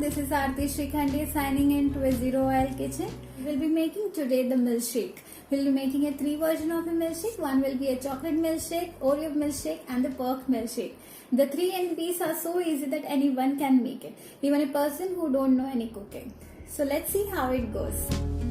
this is Aarti Srikhande signing in to a Zero Oil Kitchen. We'll be making today the milkshake. We'll be making a 3 version of a milkshake. One will be a chocolate milkshake, Oreo milkshake and the Perk milkshake. The 3 recipes are so easy that anyone can make it, even a person who don't know any cooking. So let's see how it goes.